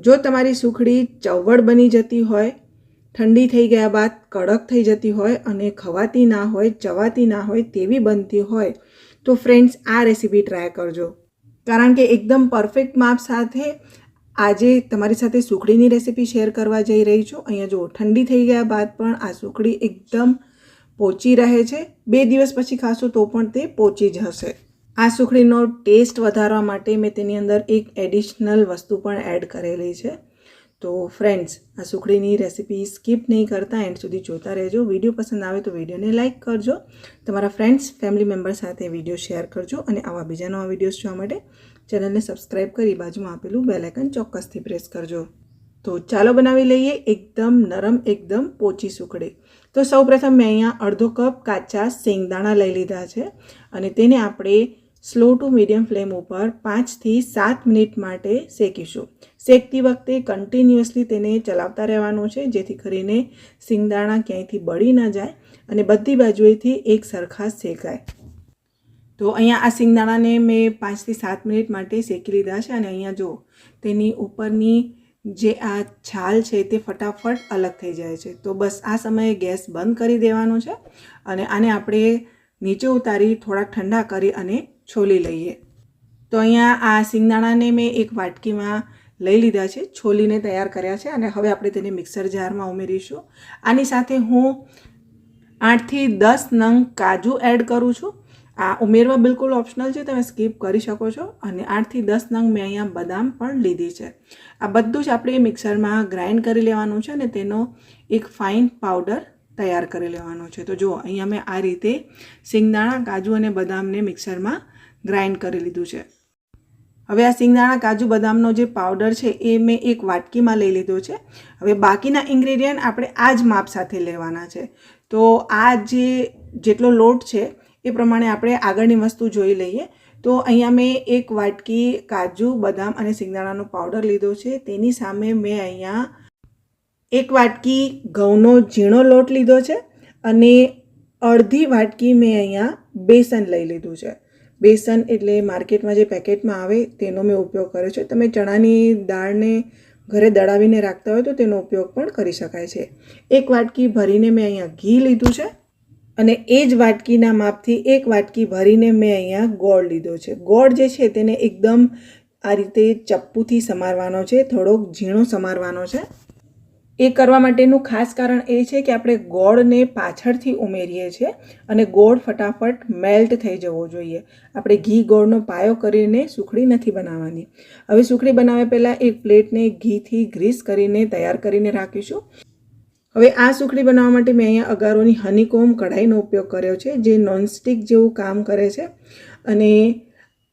જો તમારી સુખડી ચવડ બની જતી હોય, ઠંડી થઈ ગયા બાદ કડક થઈ જતી હોય અને ખવાતી ના હોય, ચવાતી ના હોય તેવી બનતી હોય તો ફ્રેન્ડ્સ આ રેસીપી ટ્રાય કરજો, કારણ કે એકદમ પરફેક્ટ માપ સાથે આજે તમારી સાથે સુખડીની રેસીપી શેર કરવા જઈ રહી છું. અહીંયા જો ઠંડી થઈ ગયા બાદ પણ આ સુખડી એકદમ પોચી રહે છે. 2 દિવસ પછી ખાશો તો પણ તે પોચી જ હશે. આ સુખડીનો ટેસ્ટ વધારવા માટે મેં તેની અંદર એક એડિશનલ વસ્તુ પણ એડ કરેલી છે. તો ફ્રેન્ડ્સ, આ સુખડીની રેસીપી સ્કીપ નહીં કરતા એન્ડ સુધી જોતા રહેજો. વિડીયો પસંદ આવે તો વિડીયોને લાઇક કરજો, તમારા ફ્રેન્ડ્સ ફેમિલી મેમ્બર સાથે વિડીયો શેર કરજો અને આવા બીજા નવા વિડીયોઝ જોવા માટે ચેનલને સબસ્ક્રાઈબ કરી બાજુમાં આપેલું બેલ આઇકન ચોક્કસથી પ્રેસ કરજો. તો ચાલો બનાવી લઈએ એકદમ નરમ, એકદમ પોચી સુખડી. તો સૌપ્રથમ મેં અહીંયા અડધો કપ કાચા શેંગદાણા લઈ લીધા છે અને તેને આપણે સ્લો ટુ મીડિયમ ફ્લેમ ઉપર 5 થી 7 મિનિટ માટે શેકીશું. શેકતી વખતે કન્ટિન્યુઅસલી તેને ચલાવતા રહેવાનું છે, જેથી કરીને શેંગદાણા ક્યાંયથી બળી ન જાય અને બધી બાજુએથી એક સરખા શેકાય. તો અહીંયા આ શેંગદાણાને મેં 5 થી 7 મિનિટ માટે શેકી લીધા છે અને અહીંયા જો તેની ઉપરની જે આ છાલ છે તે ફટાફટ અલગ થઈ જાય છે. તો બસ આ સમયે ગેસ બંધ કરી દેવાનો છે અને આને આપણે નીચે ઉતારી થોડાક ઠંડા કરી અને છોલી લઈએ. તો અહીંયા આ શેંગદાણાને મેં એક વાટકીમાં લઈ લીધા છે, છોલીને તૈયાર કર્યા છે અને હવે આપણે તેને મિક્સર જારમાં ઉમેરીશું. આની સાથે હું 8 થી 10 નંગ કાજુ એડ કરું છું. આ ઉમેરવા બિલકુલ ઓપ્શનલ છે, તમે સ્કીપ કરી શકો છો. અને 8 થી 10 નંગ મેં અહીંયા બદામ પણ લીધી છે. આ બધું જ આપણે મિક્સરમાં ગ્રાઇન્ડ કરી લેવાનું છે અને તેનો એક ફાઇન પાવડર તૈયાર કરી લેવાનો છે. તો જુઓ અહીંયા મેં આ રીતે શેંગદાણા, કાજુ અને બદામને મિક્સરમાં ગ્રાઇન્ડ કરી લીધું છે. હવે આ શેંગદાણા, કાજુ, બદામનો જે પાવડર છે એ મેં એક વાટકીમાં લઈ લીધો છે. હવે બાકીના ઇન્ગ્રેડિયન્ટ આપણે આ જ માપ સાથે લેવાના છે. તો આ જેટલો લોટ છે એ પ્રમાણે આપણે આગળની વસ્તુ જોઈ લઈએ. તો અહીંયા મેં એક વાટકી કાજુ, બદામ અને શેંગદાણાનો પાવડર લીધો છે. તેની સામે મેં અહીંયા એક વાટકી ઘઉંનો ઝીણો લોટ લીધો છે અને અડધી વાટકી મેં અહીંયા બેસન લઈ લીધું છે. બેસન એટલે માર્કેટમાં જે પેકેટમાં આવે તેનો મેં ઉપયોગ કર્યો છે. તમે ચણાની દાળને ઘરે દળાવીને રાખતા હોય તો તેનો ઉપયોગ પણ કરી શકાય છે. એક વાટકી ભરીને મેં અહીંયા ઘી લીધું છે અને એ જ વાટકીના માપથી એક વાટકી ભરીને મેં અહીંયા ગોળ લીધો છે. ગોળ જે છે તેને એકદમ આ રીતે ચપ્પુથી સમારવાનો છે, થોડોક ઝીણો સમારવાનો છે. એ કરવા માટેનું ખાસ કારણ એ છે કે આપણે ગોળને પાછળથી ઉમેરીએ છીએ અને ગોળ ફટાફટ મેલ્ટ થઈ જવો જોઈએ. આપણે ઘી ગોળનો પાયો કરીને સુખડી નથી બનાવવાની. હવે સુખડી બનાવ્યા પહેલાં એક પ્લેટને ઘીથી ગ્રીસ કરીને તૈયાર કરીને રાખીશું. હવે આ સુખડી બનાવવા માટે મેં અહીંયા અગારોની હનીકોમ્બ કઢાઈનો ઉપયોગ કર્યો છે, જે નોનસ્ટિક જેવું કામ કરે છે. અને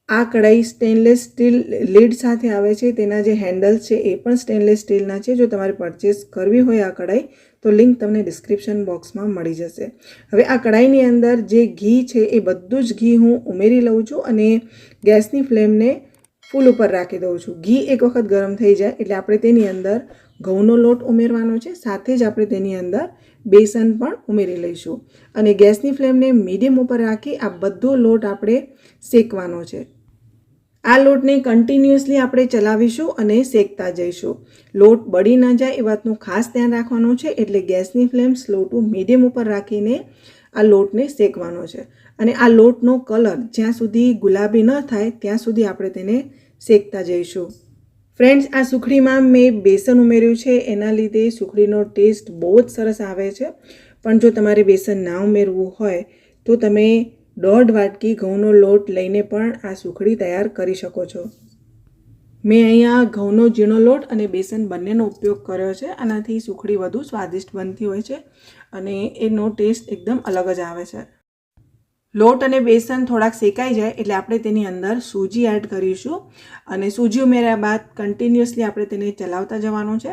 આ કઢાઈ સ્ટેનલેસ સ્ટીલ લીડ સાથે આવે છે. તેના જે હેન્ડલ્સ છે એ પણ સ્ટેનલેસ સ્ટીલના છે. જો તમારે પરચેસ કરવી હોય આ કઢાઈ તો લિંક તમને ડિસ્ક્રિપ્શન બોક્સમાં મળી જશે. હવે આ કઢાઈની અંદર જે ઘી છે એ બધું જ ઘી હું ઉમેરી લઉં છું અને ગેસની ફ્લેમને ફૂલ ઉપર રાખી દઉં છું. ઘી એક વખત ગરમ થઈ જાય એટલે આપણે તેની અંદર ઘઉંનો લોટ ઉમેરવાનો છે, સાથે જ આપણે તેની અંદર બેસન પણ ઉમેરી લઈશું અને ગેસની ફ્લેમને મીડિયમ ઉપર રાખી આ બધો લોટ આપણે શેકવાનો છે. આ લોટને કન્ટિન્યુઅસલી આપણે ચલાવીશું અને શેકતા જઈશું. લોટ બળી ન જાય એ વાતનું ખાસ ધ્યાન રાખવાનું છે. એટલે ગેસની ફ્લેમ સ્લો ટુ મીડિયમ ઉપર રાખીને આ લોટને શેકવાનો છે અને આ લોટનો કલર જ્યાં સુધી ગુલાબી ન થાય ત્યાં સુધી આપણે તેને શેકતા જઈશું. ફ્રેન્ડ્સ, આ સુખડીમાં મેં બેસન ઉમેર્યું છે, એના લીધે સુખડીનો ટેસ્ટ બહુ જ સરસ આવે છે. પણ જો તમારે બેસન ના ઉમેરવું હોય તો તમે 1.5 વાટકી ઘઉંનો લોટ લઈને પણ આ સુખડી તૈયાર કરી શકો છો. મેં અહીંયા ઘઉંનો ઝીણો લોટ અને બેસન બંનેનો ઉપયોગ કર્યો છે. આનાથી સુખડી વધુ સ્વાદિષ્ટ બનતી હોય છે અને એનો ટેસ્ટ એકદમ અલગ જ આવે છે. લોટ અને બેસન થોડાક શેકાઈ જાય એટલે આપણે તેની અંદર સૂજી એડ કરીશું અને સૂજી ઉમેર્યા બાદ કન્ટિન્યુઅસલી આપણે તેને ચલાવતા જવાનું છે.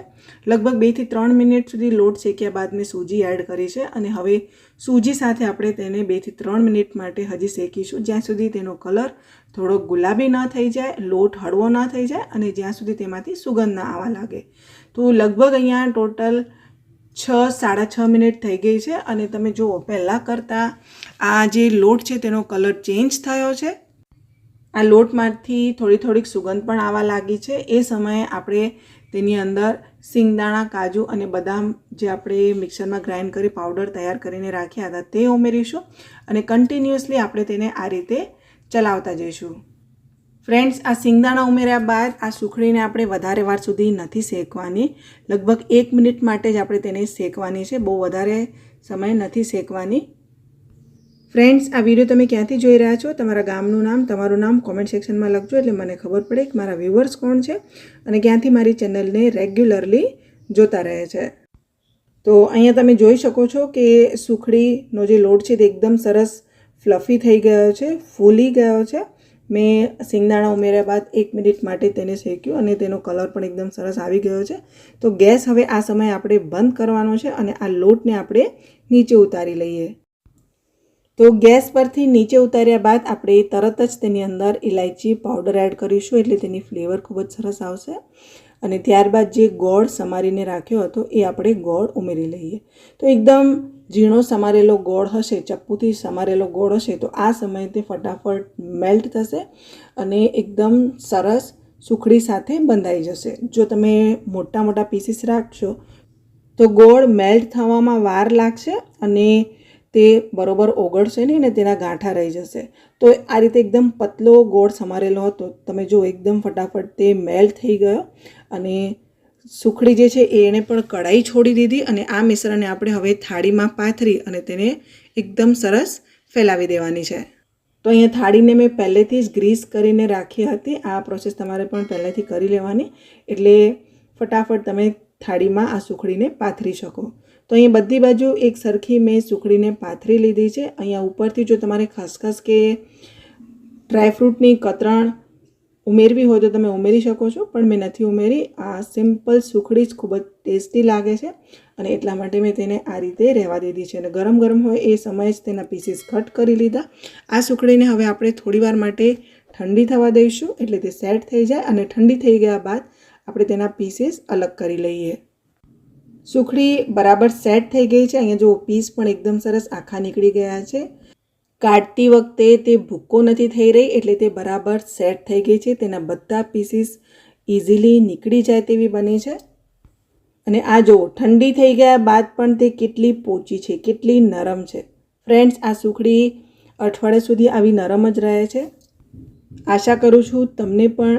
લગભગ 2 થી 3 મિનિટ સુધી લોટ શેક્યા બાદ મેં સૂજી એડ કરી છે અને હવે સૂજી સાથે આપણે તેને 2 થી 3 મિનિટ માટે હજી શેકીશું, જ્યાં સુધી તેનો કલર થોડો ગુલાબી ન થઈ જાય, લોટ હળવો ન થઈ જાય અને જ્યાં સુધી તેમાંથી સુગંધ ના આવવા લાગે. તો લગભગ અહીંયા ટોટલ 6-6.5 મિનિટ થઈ ગઈ છે અને તમે જુઓ પહેલાં કરતાં આ જે લોટ છે તેનો કલર ચેન્જ થયો છે આ લોટમાંથી થોડીક સુગંધ પણ આવવા લાગી છે. એ સમયે આપણે તેની અંદર સિંગદાણા, કાજુ અને બદામ જે આપણે મિક્સરમાં ગ્રાઇન્ડ કરી પાવડર તૈયાર કરીને રાખ્યા હતા તે ઉમેરીશું અને કન્ટિન્યુઅસલી આપણે તેને આ રીતે ચલાવતા જઈશું. ફ્રેન્ડ્સ, આ સિંગદાણા ઉમેર્યા બાદ આ સુખડીને આપણે વધારે વાર સુધી નથી શેકવાની. લગભગ 1 મિનિટ માટે જ આપણે તેને શેકવાની છે, બહુ વધારે સમય નથી શેકવાની. ફ્રેન્ડ્સ, આ વિડીયો તમે ક્યાંથી જોઈ રહ્યા છો, તમારા ગામનું નામ, તમારું નામ કોમેન્ટ સેક્શનમાં લખજો એટલે મને ખબર પડે કે મારા વ્યુઅર્સ કોણ છે અને ક્યાંથી મારી ચેનલને રેગ્યુલરલી જોતા રહે છે. તો અહીંયા તમે જોઈ શકો છો કે સુખડીનો જે લોટ છે તે એકદમ સરસ ફ્લફી થઈ ગયો છે, ફૂલી ગયો છે. મેં સિંગદાણા ઉમેર્યા બાદ 1 મિનિટ માટે તેને શેક્યું અને તેનો કલર પણ એકદમ સરસ આવી ગયો છે. તો ગેસ હવે આ સમયે આપણે બંધ કરવાનો છે અને આ લોટને આપણે નીચે ઉતારી લઈએ. તો ગેસ પરથી નીચે ઉતાર્યા બાદ આપણે તરત જ તેની અંદર ઇલાયચી પાવડર એડ કરીશું એટલે તેની ફ્લેવર ખૂબ જ સરસ આવશે. અને ત્યારબાદ જે ગોળ સમારીને રાખ્યો હતો એ આપણે ગોળ ઉમેરી લઈએ. તો એકદમ ઝીણો સમારેલો ગોળ હશે, ચપ્પુથી સમારેલો ગોળ હશે તો આ સમયે તે ફટાફટ મેલ્ટ થશે અને એકદમ સરસ સુખડી સાથે બંધાઈ જશે. જો તમે મોટા પીસીસ રાખશો તો ગોળ મેલ્ટ થવામાં વાર લાગશે અને તે બરોબર ઓગળશે નહીં ને તેના ગાંઠા રહી જશે. તો આ રીતે એકદમ પતલો ગોળ સમારેલો હતો, તમે જો એકદમ ફટાફટ તે મેલ્ટ થઈ ગયો અને સુખડી જે છે એણે પણ કઢાઈ છોડી દીધી અને આ મિશ્રણને આપણે હવે થાળીમાં પાથરી અને તેને એકદમ સરસ ફેલાવી દેવાની છે. તો અહીંયા થાળીને મેં પહેલેથી જ ગ્રીસ કરીને રાખી હતી. આ પ્રોસેસ તમારે પણ પહેલેથી કરી લેવાની એટલે ફટાફટ તમે થાળીમાં આ સુખડીને પાથરી શકો. તો અહીંયા બધી બાજુ એક સરખી મેં સુખડીને પાથરી લીધી છે. અહીંયા ઉપરથી જો તમારે ખસખસ કે ડ્રાયફ્રૂટની કતરણ ઉમેરવી હોય તો તમે ઉમેરી શકો છો, પણ મેં નથી ઉમેરી. આ સિમ્પલ સુખડી જ ખૂબ જ ટેસ્ટી લાગે છે અને એટલા માટે મેં તેને આ રીતે રહેવા દીધી છે. અને ગરમ હોય એ સમયે જ તેના પીસીસ કટ કરી લીધા. આ સુખડીને હવે આપણે થોડીવાર માટે ઠંડી થવા દઈશું એટલે તે સેટ થઈ જાય અને ઠંડી થઈ ગયા બાદ આપણે તેના પીસીસ અલગ કરી લઈએ. સુખડી બરાબર સેટ થઈ ગઈ છે. અહીંયા જો પીસ પણ એકદમ સરસ આખા નીકળી ગયા છે. કાઢતી વખતે તે ભૂક્કો નથી થઈ રહી એટલે તે બરાબર સેટ થઈ ગઈ છે. તેના બધા પીસીસ ઇઝીલી નીકળી જાય તેવી બની છે. અને આ જો ઠંડી થઈ ગયા બાદ પણ તે કેટલી પોચી છે, કેટલી નરમ છે. ફ્રેન્ડ્સ, આ સુખડી અઠવાડિયા સુધી આવી નરમ જ રહે છે. આશા કરું છું તમને પણ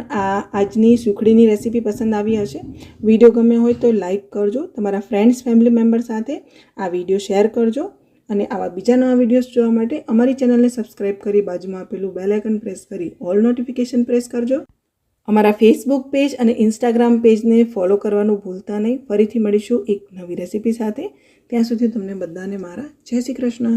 આજની સુખડીની રેસીપી પસંદ આવી હશે. વિડીયો ગમ્યો હોય તો લાઈક કરજો, તમારા ફ્રેન્ડ્સ ફેમિલી મેમ્બર સાથે આ વિડીયો શેર કરજો અને આવા બીજા નવા વિડીયોઝ જોવા માટે અમારી ચેનલને સબસ્ક્રાઈબ કરી બાજુમાં આપેલું બેલ આઇકન પ્રેસ કરી ઓલ નોટિફિકેશન પ્રેસ કરજો. અમારા ફેસબુક પેજ અને ઇન્સ્ટાગ્રામ પેજને ફોલો કરવાનું ભૂલતા નહીં. ફરીથી મળીશું એક નવી રેસીપી સાથે. ત્યાં સુધી તમને બધાને મારા જય શ્રી કૃષ્ણ.